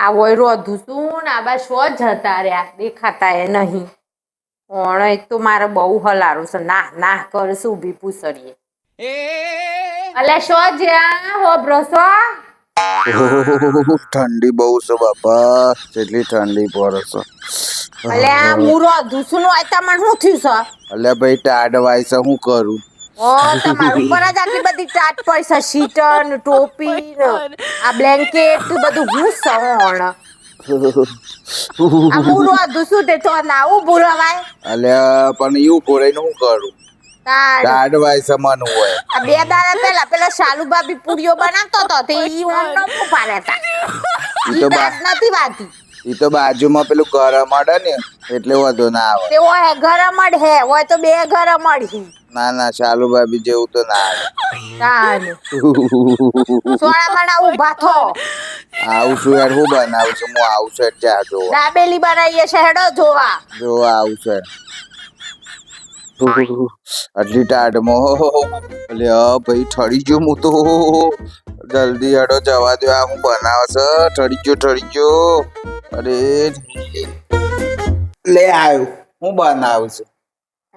આ હોય રોધું શું ને આ બા શો જતા રહ્યા દેખાતા એ નહીં. પણ એક તો મારે બહુ હલારું છે ના ના કરશું ઊભી પૂછડીએ. અલે શો જ્યાં હો બ્રસો. ઠંડી બહુ છે બાપા, કેટલી ઠંડી પડે છે. અલે આ હું રોધું છું હોય તમને શું થયું છે? અલ્યા ભાઈ ટાઢ વાય છે, શું કરું? ઓ તમારું ઉપર જ આટલી બધી ટાટ પડી છે, શીટર ને ટોપી ને આ બ્લેન્કેટ બધું હું સવણ. આ હું રોધું છું તે તો ના ઊભું રવાય. અલ્યા પણ એવું કોરાઈને શું કરું? તાણ ટાઢ વાય છે મન હોય. આ 2 દાડા પેલા શાલુ ભાભી પૂરીઓ બનાવતો તો તે ઈ ઓમ ન પાડે તા. ઈ દાંત નથી વાતી. ઈ તો બાજુમાં પેલું ગરમ અડે ને એટલે વધુ ના આવે. તે ઓય ગરમ અડ હે હોય તો 2 ગરમ અડહી. ના ના શાલુ ભાભી જેવું તો ના આવે. તાણ સોના મણા ઊભા થો. આવું છું યાર, હું બનાવું છું? હું આવું છું ચા જોવા. દાબેલી બનાવીએ છે હેડો જોવા. જોવા આવું છે. આટલી ટાઢમાં અલ્યા ભાઈ ઠરી ગયો હું તો. જલ્દી હેડો જવા દો, આ હું બનાવે છે. ઠરી ગયો. અરે લે આવ્યો, હું બનાવું છું.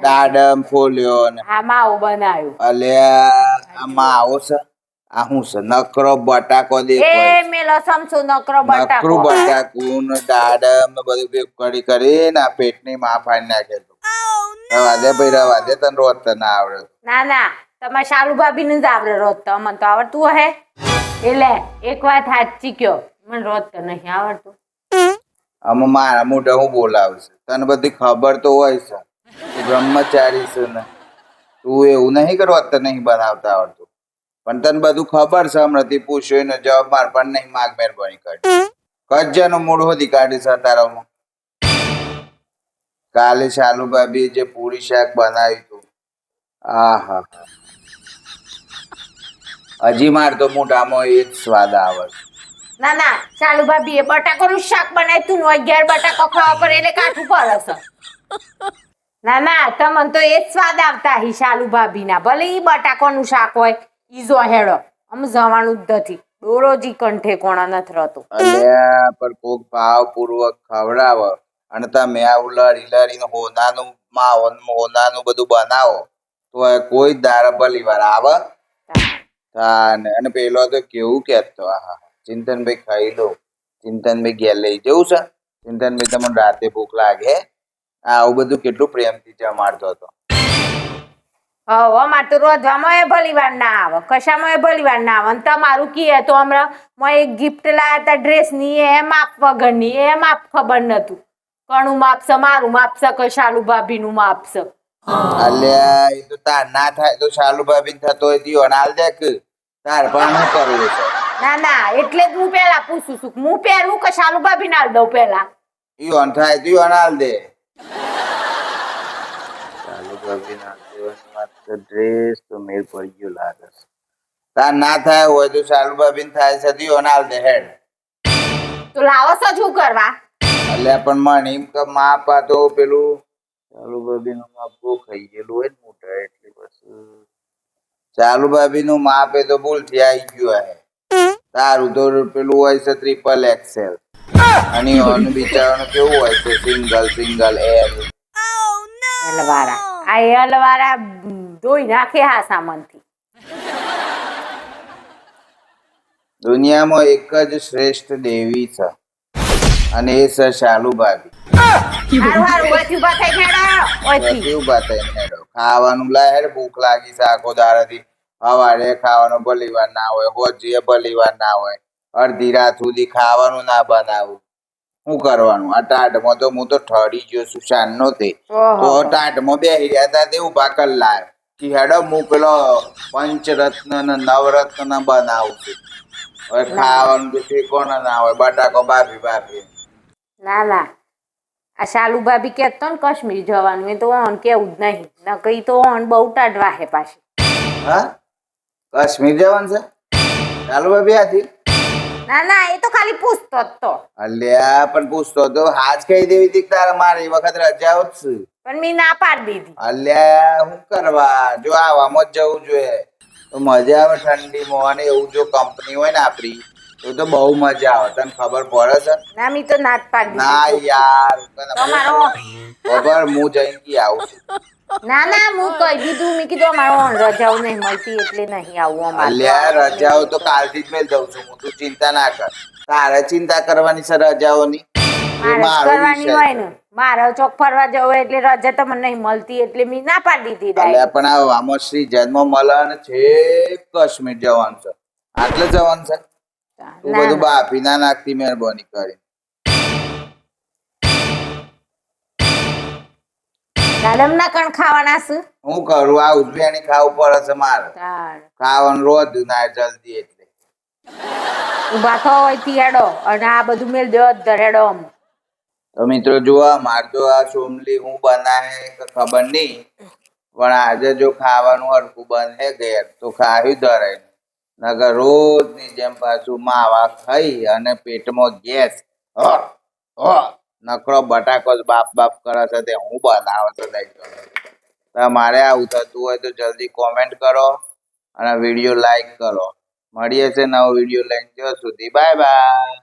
દાડમ ફોલ્યો ને આ માવું બનાવ્યું. અલ્યા આ માવો છે. આ શું છે? નકરો બટાકો દેખાય. એ મેલો સમસુ નકરો બટાકો. નકરું બટાકું ને દાડમ ને બધું ભેગું કરીને આ પેટની માં ફાડી નાખેલું. રવા દે ભાઈ, રવા દે, તને રોજ ના આવડે. ના ના તમારે શાલુ ભાભી ને જ આવડે રોધતા, મને તો આવડતું હે. એટલે એક વાત સાચી કયો, મને રોધતા નહીં આવડતું. આમાં મારા મોઢા હું બોલાવશે? તને બધી ખબર તો હોય છે. તું બ્રહ્મચારી છે ને, તું એવું નહીં કે રોજ નહીં બનાવતા આવડતું. પણ તને બધું ખબર છે. હમણાંથી પૂછ્યું ને જવાબ માર પણ નહીં માગ મહેરબાની કરી. કજ્જાનું મૂળ હોતી કાઢી છે તારામાં. કાલે શાલુ ભાભી જે પૂરી શાક બનાવ્યું હતું, આહા હજી માર તો મોઢામાં એ જ સ્વાદ આવે. ના ના શાલુ ભાભી એ બટાકાનું શાક બનાવ્યું તું 11 બટાકો ખાવા પર એટલે કાઠું પડે છે. ના ના તમને તો એ જ સ્વાદ આવતા હી શાલુ ભાભી ના. ભલે ઈ બટાકાનું શાક હોય ઈ જો હેડો આમ જવાનું જ નથી. ડોરોજી કંઠે કોણા નથી રહેતું. અલ્યા પર કોક ભાવપૂર્વક ખવડાવે અને તમે આવું લડીને હોનાનું બધું બનાવો તો કોઈ દારા ભલી વાર આવે. અને પેલો તો કેવું કેતો, આહા ચિંતનભાઈ ખાઈ લો, ચિંતનભાઈ ઘેર લઈ જવું છે, ચિંતનભાઈ તમને રાતે ભૂખ લાગે. આવું બધું કેટલું પ્રેમથી જમાડતો હતો. હવે અમારે તો રોધવામાં એ ભલી વાર ના આવે, કશામાં એ ભલી વાર ના આવે. અને તમારું કીએ તો હમણાં મેં એક ગિફ્ટ લાયા હતા ડ્રેસની, એ માપ વગરની, એ માપ ખબર નતું. કણું માપશે, મારું માપશે, કે શાલુ ભાભીનું માપશે. અલ્યા એ તો તાર ના થાય તો શાલુ ભાભી થતો હોય દિયો હાલ દે કે તાર પણ શું કરવું છે? ના ના એટલે જ હું પેલા પૂછું છું હું પહેરું કે શાલુ ભાભી ના દઉં પેલા. ઈયોન થાય તો ઈયોન હાલ દે. શાલુ ભાભી ના દિવસમાં તો ડ્રેસ તો મેર પડી ગયો લાગે છે. તાર ના થાય હોય તો શાલુ ભાભી થાય છે ઈયોન હાલ દે હેડ. તો લાવો છો શું કરવા? અલ્યા પણ મને એમ કે માપા તો પેલું ચાલુ ભાભી નું માપ બહુ ખાઈ ગયેલું હોય ને મોટા એટલે પછી ચાલુ ભાભી નું માપ એ તો ભૂલથી આવી ગયું હે. તારું તો પેલું હોય છે 3XL અને ઓનું બિચારાનું કેવું હોય છે સિંગલ એલ. એલવાળા આ એલવાળા ધોઈ નાખે હા સામાનથી. દુનિયામાં એક જ શ્રેષ્ઠ દેવી છે અને એ છે શાલુ ભાભી. ખાવાનું લાય ભૂખ લાગી છે આખો દાડાથી. સવારે ખાવાનું ભલી વાર ના હોય, હોજીએ ભલી વાર ના હોય, અડધી રાત સુધી ખાવાનું ના બનાવું. શું કરવાનું? આ ટાઢમાં તો હું તો ઠરી ગયો છું શાનનો તે. તો ટાઢમાં બેસી રહ્યા હતા તે ઉભા કરી લાય કે હેડો હું પેલો પંચરત્ન ને નવરત્ન બનાવું છું. હવે ખાવાનું તો ઠેકોણા ના હોય, બટાકો બાફી. ના ના આ શાલુ ભાભી કેતો ને કાશ્મીર જવાનું, એ તો ઓન કેવું જ નહીં ન કઈ તો ઓન બહુ ટાઢવા હે પાછી. હા કાશ્મીર જવાનું છે ચાલુ ભાભી આથી? ના ના એ તો ખાલી પૂછતો જ તો. અલ્યા પણ પૂછતો તો હાજ કહી દેવી હતી તારે મારે એ વખત રજા જ છે. પણ મેં ના પાડી દીધી. અલ્યા શું કરવા, જો આવામાં જ જવું જોઈએ તો મજા આવે ઠંડીમાં. અને એવું જો કંપની હોય ને આપડી તો તો બહુ મજા આવે તને ખબર પડે છે ના મી તો નાટ પાડી ના દીધી. યાર તમારો ખબર હું જઈકી આવું છું ના ના હું કહી દીધું મેં કીધું અમારો રજાઓ નહીં મળતી એટલે નહીં આવું અમારે અલ્યા રજાઓ તો કાલથી જ મેં જઉં છું હું તું ચિંતા ના કર તારે ચિંતા કરવાની છે રજાઓની એ મારે જ મારો કરવાની વિષય હોય છે ને મારે ચોક ફરવા જવું હોય એટલે રજા તમને નહીં મળતી એટલે મેં ના પાડી દીધી અલ્યા ડાયરેક્ટ. પણ આ આમાં શ્રી જન્મ મળે ને છેક કાશ્મીર જવાનું છે આટલે જવાનું છે તું ના બધું ના બાપી ના નાખતી મહેરબાની કરી દાડમ ના કણ ખાવાના છે હું કરું આ ઉજવેણી ખાવું પડે છે મારે તાણ. ખાવાનું રોજ ના જલ્દી એટલે ઊભા થો હોયથી હેડો અને આ બધું મેલ દો ધરેડો આમ. તો મિત્રો જુઓ માર તો આ સોમલી હું બનાવે કે ખબર નહીં પણ આજે જો ખાવાનું હરખું બને ઘેર તો ખાયું ધરે નગર રોજની જેમ પાછું માવા ખાઈ અને પેટમાં ગેસ નકરો બટાકો જ બાપ બાપ કરે છે તે હું બનાવે છે લઈ તમારે આવું થતું હોય તો જલ્દી કોમેન્ટ કરો અને વિડીયો લાઈક કરો મળીએ છે નવો વિડીયો લઈને ત્યાં સુધી બાય બાય